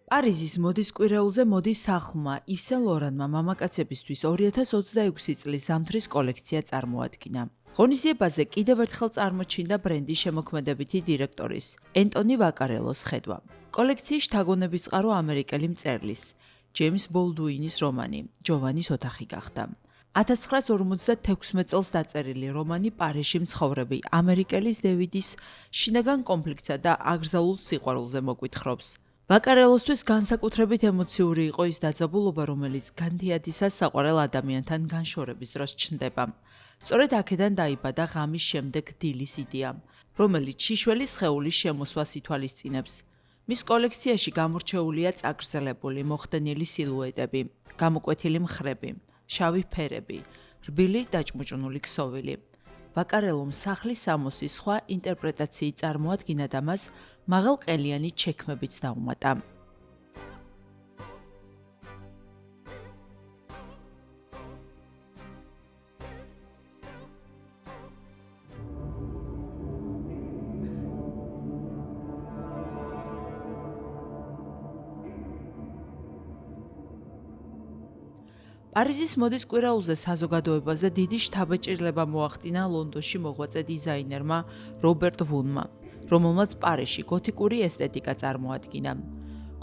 პარიზის მოდის კვირაულზე მოდის სახლმა Yves Saint Laurent-მა მამაკაცებისთვის 2026 წლის ზამთრის კოლექცია წარმოადგინა. ღონისძიებაზე კიდევ ერთხელ წარმოჩინდა ბრენდის შემოქმედებითი დირექტორის ენტონი ვაკარელოს ხედვა. კოლექციის შთაგონების წყარო ამერიკელი მწერლის ჯეიმს ბოლდუინის რომანი ჯოვანის ოთახი გახდა. 1956 წელს დაწერილი რომანი პარიზში მცხოვრები ამერიკელის დევიდის შინაგან კონფლიქტსა და აკრძალულ სიყვარულზე მოგვითხრობს. ვაკარელოსთვის განსაკუთრებით ემოციური იყო ის დაძაბულობა, რომელიც განთიადისას საყვარელ ადამიანთან განშორების დროს ჩნდება. სწორედ აქედან დაიბადა ღამის შემდეგ დილის იდეა, რომელიც შიშველის სხეულის შემოსვას ითვალისწინებს. მის კოლექციაში გამორჩეულია წაგრძელებული მოხდენილი სილუეტები, გამოკვეთილი მხრები, შავი ფერები, რბილი დაჭმუჭნული ქსოვილი. ვაკარელომ სახლის სამოსის სხვა ინტერპრეტაციით წარმოადგინა და მას მაღალყელიანი ჩექმებიც დაუმატა. პარიზის მოდის კვირაულზე საზოგადოებაზე დიდი შთაბეჭდილება მოახდინა ლონდონში მოღვაწე დიზაინერმა რობერტ ვუნმა, რომელმაც პარიზში გოთიკური ესთეტიკა წარმოადგინა.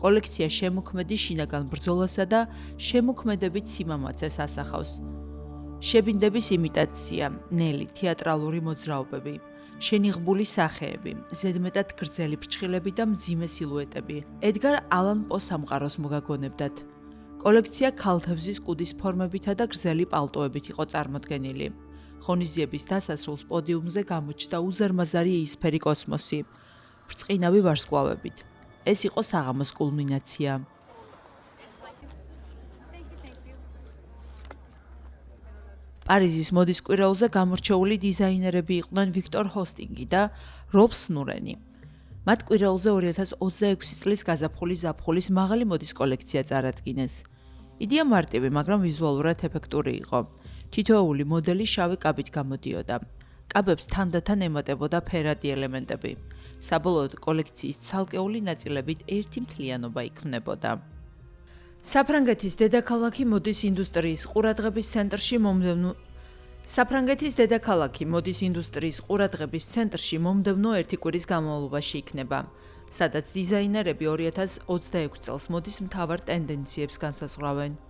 კოლექცია შემოქმედის შინაგან ბრძოლასა და შემოქმედებით სიმამაცეს ასახავს. შებინდების იმიტაცია, ნელი თეატრალური მოძრაობები, შენიღბული სახეები, ზედმეტად გრძელი ფრჩხილები და მძიმე სილუეტები ედგარ ალან პოს სამყაროს მოგაგონებდათ. კოლექცია ქალთევზის კუდის ფორმებითა და გრძელი პალტოებით იყო წარმოდგენილი. ღონისძიების დასასრულს პოდიუმზე გამოჩნდა უზარმაზარი იისფერი კოსმოსი, ბრწყინავი ვარსკვლავებით. ეს იყო საღამოს კულმინაცია. პარიზის მოდის კვირაულზე გამორჩეული დიზაინერები იყვნენ ვიქტორ ჰოსტინგი და როლფ სნურენი. მათ კვირაულზე 2026 წლის გაზაფხულის ზაფხულის მაღალი მოდის კოლექცია წარადგინეს. იდეა მარტივი, მაგრამ ვიზუალურად ეფექტური იყო. თითოეული მოდელი შავი კაბით გამოდიოდა. კაბებს თანდათან ემატებოდა ფერადი ელემენტები. საბოლოოდ კოლექციის ცალკეული ნაწილებით ერთი მთლიანობა იქმნებოდა. საფრანგეთის დედაქალაქი მოდის ინდუსტრიის ყურადღების ცენტრში მომდევნო ერთი კვირის განმავლობაში იქნება, სადაც დიზაინერები 2026 წელს მოდის მთავარ ტენდენციებს განსაზღვრავენ.